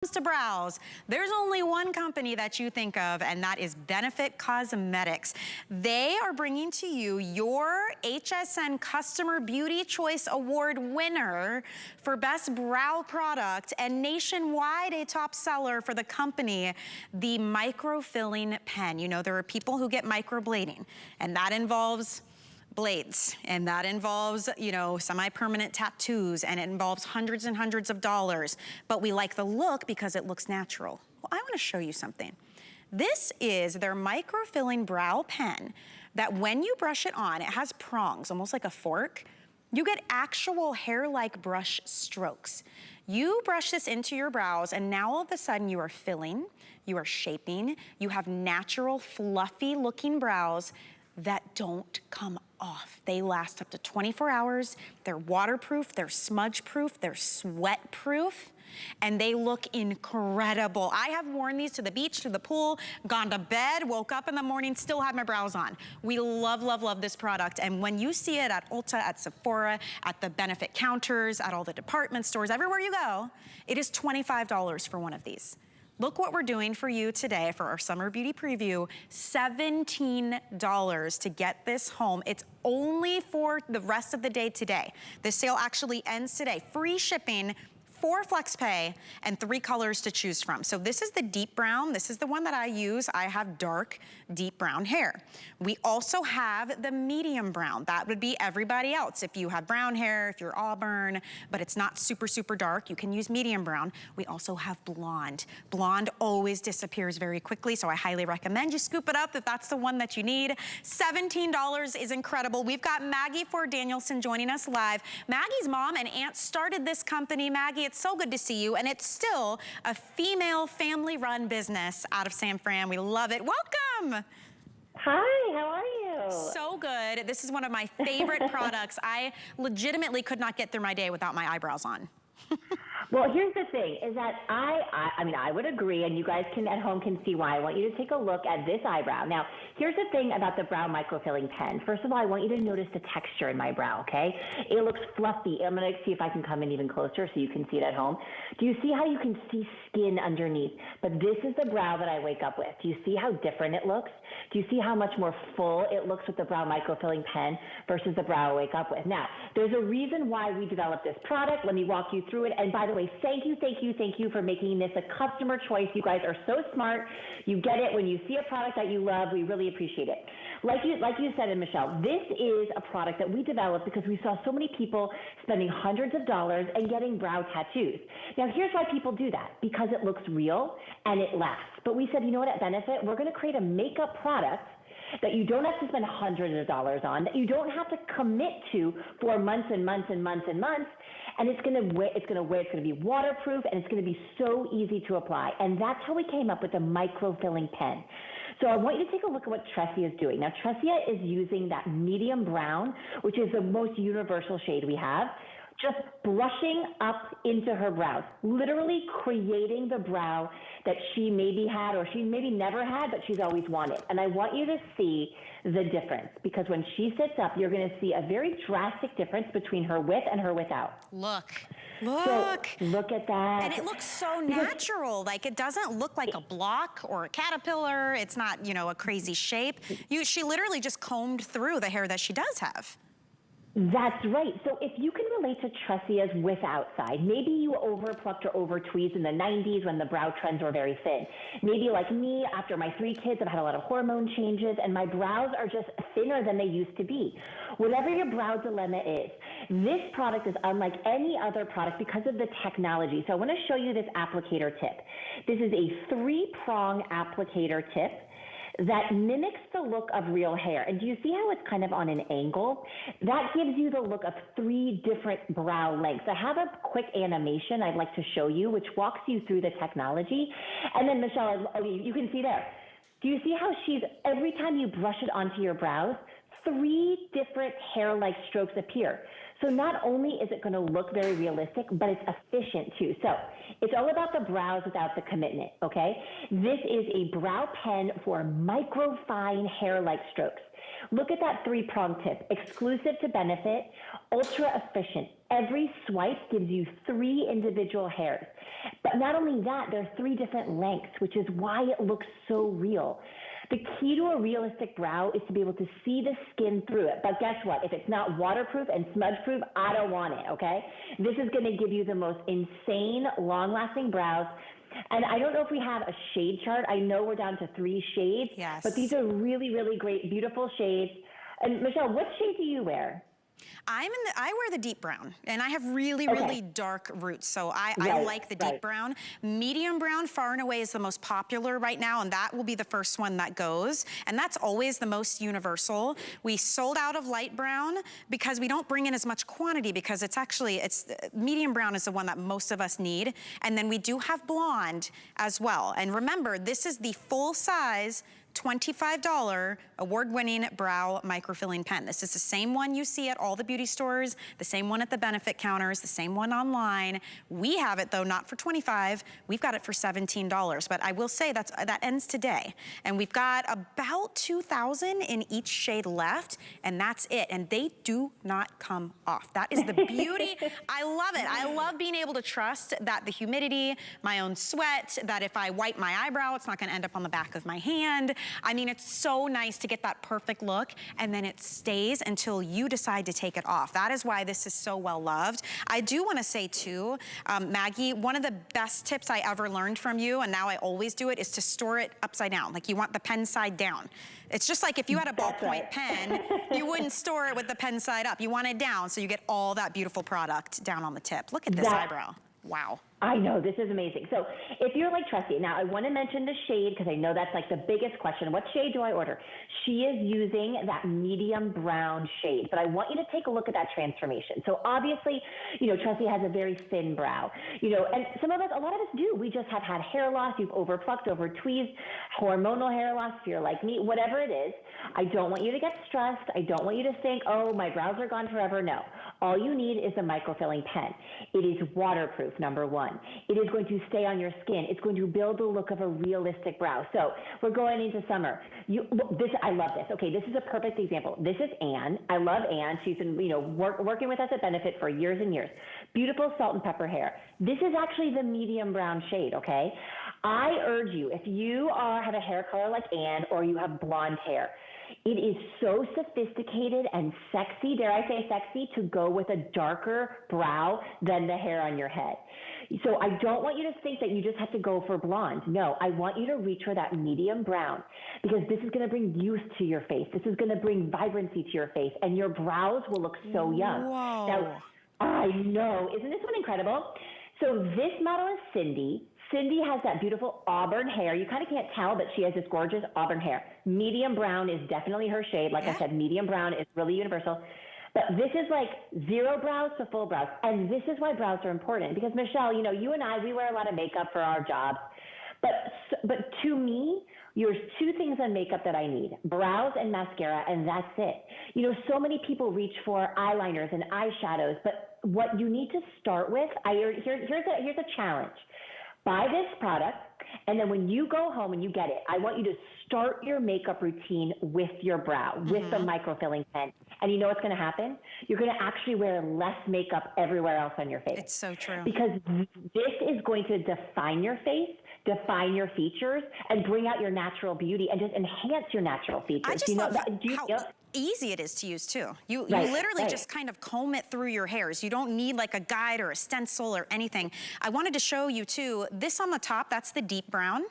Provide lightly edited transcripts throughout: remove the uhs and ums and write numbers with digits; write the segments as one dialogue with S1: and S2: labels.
S1: To brows, there's only one company that you think of, and that is Benefit Cosmetics. They are bringing to you your HSN Customer Beauty Choice Award winner for Best Brow Product, and nationwide a top seller for the company, the Microfilling Pen. You know, there are people who get microblading, and that involves blades, and that involves, you know, semi-permanent tattoos, and it involves hundreds and hundreds of dollars, but we like the look because it looks natural. Well, I wanna show you something. This is their microfilling brow pen that when you brush it on, it has prongs, almost like a fork. You get actual hair-like brush strokes. You brush this into your brows, and now all of a sudden you are filling, you are shaping, you have natural, fluffy looking brows that don't come off. They last up to 24 hours. They're waterproof, they're smudge-proof, they're sweat-proof, and they look incredible. I have worn these to the beach, to the pool, gone to bed, woke up in the morning, still have my brows on. We love, love, love this product. And when you see it at Ulta, at Sephora, at the Benefit counters, at all the department stores, everywhere you go, it is $25 for one of these. Look what we're doing for you today for our summer beauty preview, $17 to get this home. It's only for the rest of the day today. This sale actually ends today. Free shipping, 4 flex pay, and 3 colors to choose from. So this is the deep brown. This is the one that I use. I have dark, deep brown hair. We also have the medium brown. That would be everybody else. If you have brown hair, if you're auburn, but it's not super, super dark, you can use medium brown. We also have blonde. Blonde always disappears very quickly, so I highly recommend you scoop it up if that's the one that you need. $17 is incredible. We've got Maggie Ford Danielson joining us live. Maggie's mom and aunt started this company. Maggie, it's so good to see you, and it's still a female family-run business out of San Fran. We love it. Welcome.
S2: Hi, how are you?
S1: So good. This is one of my favorite products. I legitimately could not get through my day without my eyebrows on.
S2: Well, here's the thing, is that I mean, I would agree, and you guys can at home can see why. I want you to take a look at this eyebrow. Now, here's the thing about the Brow Microfilling Pen. First of all, I want you to notice the texture in my brow, okay? It looks fluffy. I'm going to see if I can come in even closer so you can see it at home. Do you see how you can see skin underneath? But this is the brow that I wake up with. Do you see how different it looks? Do you see how much more full it looks with the Brow Microfilling Pen versus the brow I wake up with? Now, there's a reason why we developed this product. Let me walk you through it. And by the way, thank you for making this a customer choice. You guys are so smart. You get it when you see a product that you love. We really appreciate it. Like you said, Michelle, this is a product that we developed because we saw so many people spending hundreds of dollars and getting brow tattoos. Now, here's why people do that, because it looks real and it lasts. But we said, you know what, at Benefit, we're going to create a makeup product that you don't have to spend hundreds of dollars on, that you don't have to commit to for months and months and months and months. And it's going to be waterproof, and it's going to be so easy to apply. And that's how we came up with the microfilling pen. So I want you to take a look at what Tressia is doing. Now, Tressia is using that medium brown, which is the most universal shade we have, just brushing up into her brows, literally creating the brow that she maybe had or she maybe never had, but she's always wanted. And I want you to see the difference, because when she sits up, you're going to see a very drastic difference between her with and her without.
S1: Look.
S2: So, look at that.
S1: And it looks so natural. Like, it doesn't look like a block or a caterpillar. It's not, you know, a crazy shape. She literally just combed through the hair that she does have.
S2: That's right. So if you can relate to Tressia's without side, maybe you overplucked or over-tweezed in the 90s when the brow trends were very thin. Maybe like me, after my 3 kids, I've had a lot of hormone changes and my brows are just thinner than they used to be. Whatever your brow dilemma is, this product is unlike any other product because of the technology. So I want to show you this applicator tip. This is a 3-prong applicator tip that mimics the look of real hair. And do you see how it's kind of on an angle? That gives you the look of 3 different brow lengths. I have a quick animation I'd like to show you, which walks you through the technology. And then Michelle, you can see there. Do you see how every time you brush it onto your brows, 3 different hair-like strokes appear. So not only is it going to look very realistic, but it's efficient too. So it's all about the brows without the commitment, okay? This is a brow pen for microfine hair-like strokes. Look at that 3-prong tip, exclusive to Benefit, ultra efficient, Every swipe gives you 3 individual hairs. But not only that, there are 3 different lengths, which is why it looks so real. The key to a realistic brow is to be able to see the skin through it. But guess what? If it's not waterproof and smudge-proof, I don't want it, okay? This is going to give you the most insane, long-lasting brows. And I don't know if we have a shade chart. I know we're down to 3 shades.
S1: Yes.
S2: But these are really, really great, beautiful shades. And Michelle, what shade do you wear?
S1: I wear the deep brown, and I have really, really dark roots, so I like the deep brown. Medium brown far and away is the most popular right now, and that will be the first one that goes, and that's always the most universal. We sold out of light brown because we don't bring in as much quantity, because it's medium brown is the one that most of us need, and then we do have blonde as well. And remember, this is the full size $25 award-winning brow microfilling pen. This is the same one you see at all the beauty stores, the same one at the benefit counters, the same one online. We have it though, not for $25, we've got it for $17. But I will say that ends today. And we've got about 2,000 in each shade left, and that's it. And they do not come off. That is the beauty. I love it. I love being able to trust that the humidity, my own sweat, that if I wipe my eyebrow, it's not gonna end up on the back of my hand. I mean, it's so nice to get that perfect look, and then it stays until you decide to take it off. That is why this is so well loved. I do want to say too, Maggie, one of the best tips I ever learned from you, and now I always do it, is to store it upside down. Like, you want the pen side down. It's just like if you had a ballpoint pen, you wouldn't store it with the pen side up. You want it down so you get all that beautiful product down on the tip. Look at this eyebrow. Wow.
S2: I know, this is amazing. So if you're like Tressie, now I want to mention the shade because I know that's like the biggest question. What shade do I order? She is using that medium brown shade, but I want you to take a look at that transformation. So obviously, you know, Tressie has a very thin brow, you know, and a lot of us do. We just have had hair loss. You've overplucked, over tweezed, hormonal hair loss. If you're like me, whatever it is, I don't want you to get stressed. I don't want you to think, oh, my brows are gone forever. No. All you need is a microfilling pen. It is waterproof, number 1. It is going to stay on your skin. It's going to build the look of a realistic brow. So we're going into summer. I love this. Okay, this is a perfect example. This is Anne. I love Anne. She's been, you know, working with us at Benefit for years and years. Beautiful salt and pepper hair. This is actually the medium brown shade, okay? I urge you, if you have a hair color like Anne or you have blonde hair, it is so sophisticated and sexy, dare I say sexy, to go with a darker brow than the hair on your head. So I don't want you to think that you just have to go for blonde. No, I want you to reach for that medium brown, because this is going to bring youth to your face. This is going to bring vibrancy to your face, and your brows will look so young.
S1: Whoa.
S2: Now, I know. Isn't this one incredible? So this model is Cindy. Cindy has that beautiful auburn hair. You kind of can't tell, but she has this gorgeous auburn hair. Medium brown is definitely her shade. Like I said, medium brown is really universal. But this is like 0 brows to full brows. And this is why brows are important. Because, Michelle, you know, you and I, we wear a lot of makeup for our jobs. But to me, there's 2 things on makeup that I need: brows and mascara, and that's it. You know, so many people reach for eyeliners and eyeshadows, but what you need to start with, here's a challenge. Buy this product, and then when you go home and you get it, I want you to start your makeup routine with your brow, with the microfilling pen. And you know what's going to happen? You're going to actually wear less makeup everywhere else on your face.
S1: It's so true.
S2: Because this is going to define your face, define your features, and bring out your natural beauty and just enhance your natural features.
S1: I just love how easy it is to use too. You literally just kind of comb it through your hairs. You don't need like a guide or a stencil or anything. I wanted to show you too, this on the top, that's the deep brown.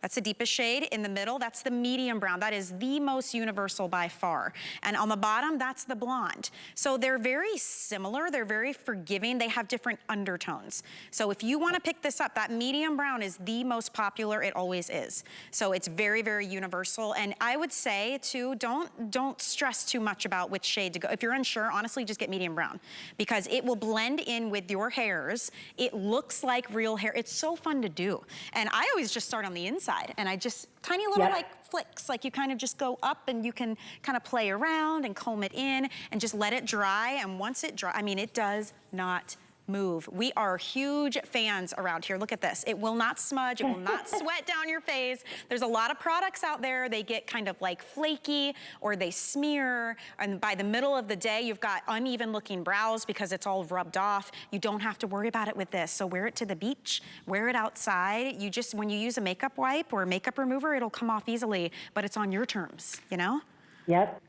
S1: That's the deepest shade. In the middle, that's the medium brown. That is the most universal by far. And on the bottom, that's the blonde. So they're very similar. They're very forgiving. They have different undertones. So if you want to pick this up, that medium brown is the most popular. It always is. So it's very, very universal. And I would say too, don't stress too much about which shade to go. If you're unsure, honestly, just get medium brown, because it will blend in with your hairs. It looks like real hair. It's so fun to do. And I always just start on the inside. And I just, tiny little like flicks, like you kind of just go up and you can kind of play around and comb it in and just let it dry. And once it dries, I mean, it does not move. We are huge fans around here. Look at this. It will not smudge. It will not sweat down your face. There's a lot of products out there. They get kind of like flaky or they smear. And by the middle of the day, you've got uneven looking brows because it's all rubbed off. You don't have to worry about it with this. So wear it to the beach, wear it outside. You just, when you use a makeup wipe or a makeup remover, it'll come off easily, but it's on your terms, you know?
S2: Yep.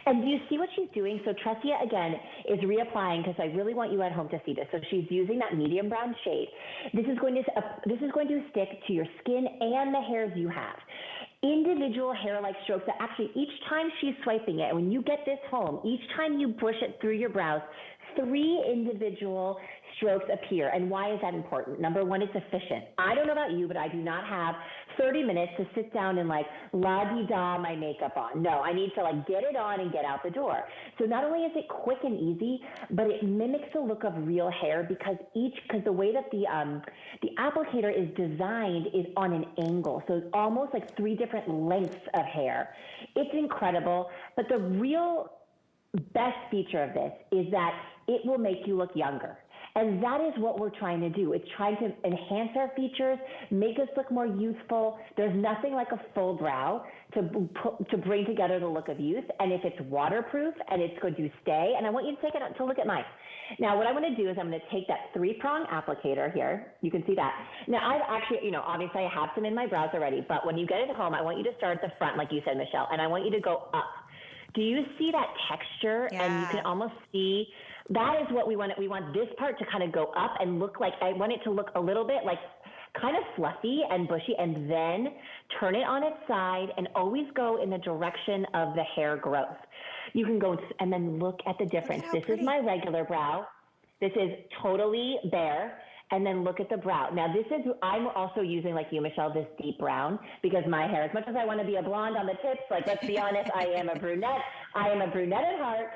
S2: And do you see what she's doing? So Tressia, again, is reapplying, because I really want you at home to see this. So she's using that medium brown shade. This is going to stick to your skin and the hairs you have. Individual hair-like strokes that actually each time she's swiping it, and when you get this home, each time you push it through your brows, 3 individual strokes appear. And why is that important? Number one, it's efficient. I don't know about you, but I do not have 30 minutes to sit down and like la-di-da my makeup on. No, I need to like get it on and get out the door. So not only is it quick and easy, but it mimics the look of real hair because the way that the applicator is designed is on an angle. So it's almost like 3 different lengths of hair. It's incredible, but the real best feature of this is that it will make you look younger. And that is what we're trying to do. It's trying to enhance our features, make us look more youthful. There's nothing like a full brow to bring together the look of youth. And if it's waterproof and it's going to stay, and I want you to take it out to look at mine. Now, what I'm going to do is I'm going to take that 3-prong applicator here. You can see that. Now, I've actually, obviously I have some in my brows already, but when you get it home, I want you to start at the front, like you said, Michelle, and I want you to go up. Do you see that texture?
S1: Yeah.
S2: And you can almost see, that is what we want. We want this part to kind of go up and look like, I want it to look a little bit like kind of fluffy and bushy, and then turn it on its side and always go in the direction of the hair growth. You can go and then look at the difference. This is my regular brow. This is totally bare. And then look at the brow. Now I'm also using, like you, Michelle, this deep brown because my hair, as much as I want to be a blonde on the tips, like let's be honest, I am a brunette. I am a brunette at heart.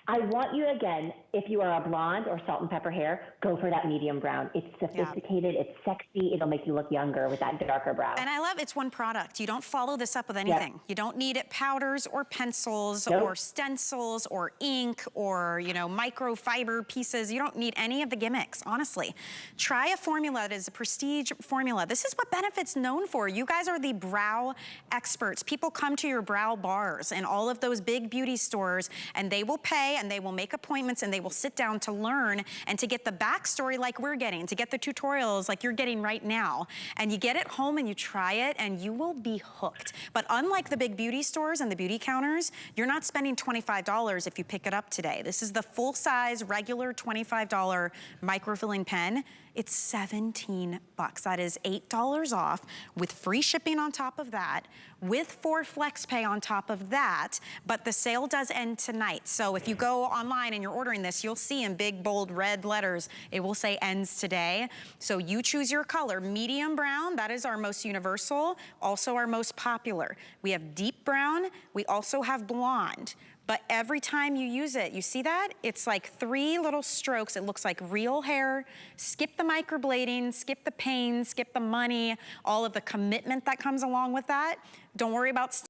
S2: I want you, again, if you are a blonde or salt and pepper hair, go for that medium brown. It's sophisticated, it's sexy, it'll make you look younger with that darker brow.
S1: And I love it's one product. You don't follow this up with anything. Yep. You don't need it powders or pencils or stencils or ink or, microfiber pieces. You don't need any of the gimmicks, honestly. Try a formula that is a prestige formula. This is what Benefit's known for. You guys are the brow experts. People come to your brow bars and all of those big beauty stores, and they will pay and they will make appointments and they will sit down to learn and to get the backstory like we're getting, to get the tutorials like you're getting right now. And you get it home and you try it and you will be hooked. But unlike the big beauty stores and the beauty counters, you're not spending $25 if you pick it up today. This is the full-size, regular $25 microfilling pen. It's 17 bucks. That is $8 off with free shipping on top of that, with 4 flex pay on top of that, but the sale does end tonight. So if you go online and you're ordering this, you'll see in big, bold red letters, it will say ends today. So you choose your color. Medium brown, that is our most universal, also our most popular. We have deep brown, we also have blonde. But every time you use it, you see that? It's like 3 little strokes. It looks like real hair. Skip the microblading, skip the pain, skip the money, all of the commitment that comes along with that. Don't worry about